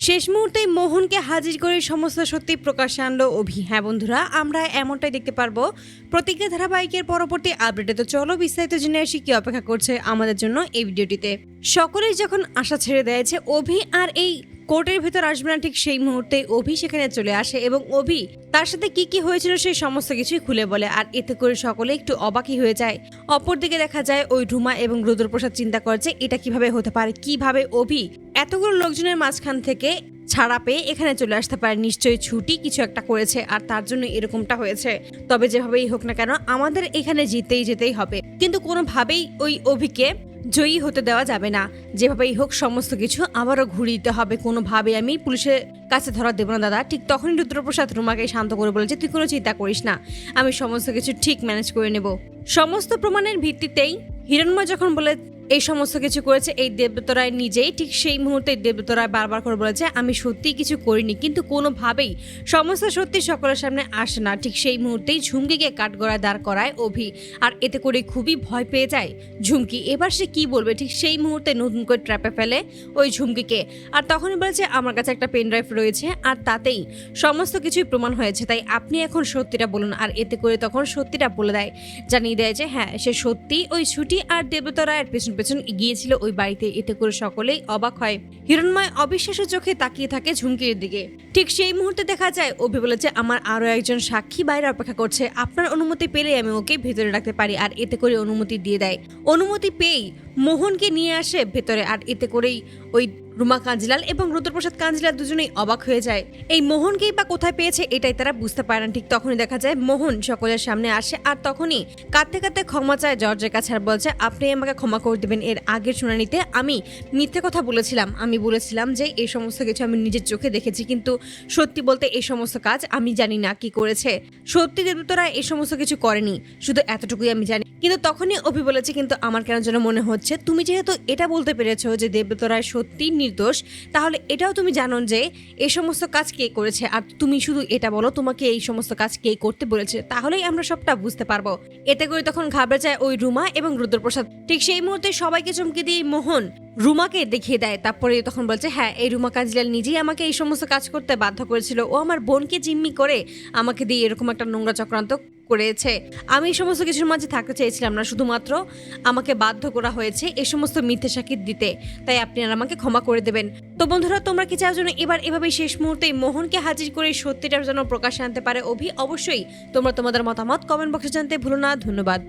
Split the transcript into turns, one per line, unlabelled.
শেষ মুহূর্তে মোহনকে হাজির করে সমস্ত সত্যি প্রকাশ্যে আনলো অভি। হ্যাঁ বন্ধুরা, আমরা এমনটাই দেখতে পারবো প্রতিজ্ঞা ধারাবাহিকের পরবর্তী আপডেটে। তো চলো বিস্তারিত জেনে আসি কি অপেক্ষা করছে আমাদের জন্য এই ভিডিওটিতে। সকলেই যখন আশা ছেড়ে দিয়েছে অভি আর এই কোর্টের ভেতর আসবে না, ঠিক সেই মুহূর্তে অভি সেখানে চলে আসে এবং অভি তার সাথে কি কি হয়েছিল সেই সমস্ত কিছুই খুলে বলে। আর এতে করে সকলে একটু অবাকই হয়ে যায়। অপরদিকে দেখা যায় ওই রুমা এবং রুদ্রপ্রসাদ চিন্তা করছে এটা কিভাবে হতে পারে, কিভাবে অভি এতগুলো লোকজনের মাঝখান থেকে ছাড়া পেয়ে এখানে চলে আসতে পারে। নিশ্চয়ই ছুটি কিছু একটা করেছে আর তার জন্য এরকমটা হয়েছে। তবে যেভাবেই হোক না কেন আমাদের এখানে যেতেই হবে, কিন্তু কোনোভাবেই ওই অভিকে জয়ী হতে দেওয়া যাবে না। যেভাবেই হোক সমস্ত কিছু আবারও ঘুরিয়ে দিতে হবে। কোনোভাবে আমি পুলিশের কাছে ধরা দেবো না দাদা। ঠিক তখনই রুদ্রপ্রসাদ রুমাকে শান্ত করে বলেছে, তুই কোনো চিন্তা করিস না, আমি সমস্ত কিছু ঠিক ম্যানেজ করে নেব। সমস্ত প্রমাণের ভিত্তিতেই হিরণময় যখন বলে এই সমস্ত কিছু করেছে এই দেবব্রত রায় নিজেই, ঠিক সেই মুহূর্তে দেবব্রত রায় বারবার করে বলেছে আমি সত্যিই কিছু করিনি, কিন্তু কোনোভাবেই সমস্ত সত্যি সকলের সামনে আসে না। ঠিক সেই মুহূর্তেই ঝুমকিকে কাঠগড়ায় দাঁড় করায় অভি, আর এতে করে খুবই ভয় পেয়ে যায় ঝুমকি। এবার সে কি বলবে, ঠিক সেই মুহূর্তে নতুন করে ট্র্যাপে ফেলে ওই ঝুমকিকে। আর তখনই বলেছে আমার কাছে একটা পেন ড্রাইভ রয়েছে আর তাতেই সমস্ত কিছুই প্রমাণ হয়েছে, তাই আপনি এখন সত্যিটা বলুন। আর এতে করে তখন সত্যিটা বলে দেয়, জানিয়ে দেয় যে হ্যাঁ সে সত্যি ওই ছুটি আর দেবব্রত রায়ের পেছন গিয়েছিল ওই বাড়িতে। এতে করে সকলেই অবাক হয়। হিরণময় অবিশ্বাসের চোখে তাকিয়ে থাকে ঝুমকির দিকে। ঠিক সেই মুহূর্তে দেখা যায় অভি বলেছে আমার আরো একজন সাক্ষী বাইরে অপেক্ষা করছে, আপনার অনুমতি পেলে আমি ওকে ভেতরে রাখতে পারি। আর এতে করে অনুমতি দিয়ে দেয়। অনুমতি পেয়েই মোহনকে নিয়ে আসে ভেতরে। আর এতে করেই ওই রুমা কাঞ্জিলাল এবং রুদ্রপ্রসাদ কাঞ্জিলাল দুজনেই অবাক হয়ে যায়। এই মোহনকেই বা কোথায় পেয়েছে এটাই তারা বুঝতে পারে না। ঠিক তখনই দেখা যায় মোহন সকলের সামনে আসে আর তখনই কাঁদতে কাঁদতে ক্ষমা চায় জর্জের কাছে আর বলছে আপনি আমাকে ক্ষমা করে দেবেন। এর আগের শুনানিতে আমি মিথ্যে কথা বলেছিলাম, আমি বলেছিলাম যে এই সমস্ত কিছু আমি নিজের চোখে দেখেছি, কিন্তু সত্যি বলতে এই সমস্ত কাজ আমি জানি না কি করেছে। সত্যি দেবতরা এই সমস্ত কিছু করেনি, শুধু এতটুকুই আমি জানি। কিন্তু তখনই অভি বলেছে কিন্তু আমার কেন যেন মনে হচ্ছে তুমি যেহেতু এটা বলতে পেরেছো যে দেবব্রত রায় সত্যি নির্দোষ, তাহলে এটাও তুমি জানো যে এই সমস্ত কাজ কে করেছে। আর তুমি শুধু এটা বলো তোমাকে এই সমস্ত কাজ কে করতে বলেছে, তাহলেই আমরা সবটা বুঝতে পারবো। এতে করে তখন ঘাবড়ে যায় ওই রুমা এবং রুদ্রপ্রসাদ। ঠিক সেই মুহূর্তে সবাইকে চমকে দিয়ে মোহন রুমাকে দেখিয়ে দেয়। তারপরে তখন বলছে হ্যাঁ এই রুমা কাঞ্জিলাল নিজেই আমাকে এই সমস্ত কাজ করতে বাধ্য করেছিল, ও আমার বোনকে জিম্মি করে আমাকে দিয়ে এরকম একটা নোংরা চক্রান্ত করেছে। আমি এই সমস্ত কিছুর মাঝে থাকতে চেয়েছিলাম না, শুধুমাত্র আমাকে বাধ্য করা হয়েছে এই সমস্ত মিথ্যে সাক্ষী দিতে, তাই আপনি আর আমাকে ক্ষমা করে দেবেন। তো বন্ধুরা তোমরা কি চাও যেন এবার এভাবেই শেষ মুহূর্তে মোহনকে হাজির করে সত্যিটার জন্য প্রকাশ আনতে পারে অভি? অবশ্যই তোমরা তোমাদের মতামত কমেন্ট বক্সে জানতে ভুলো না। ধন্যবাদ।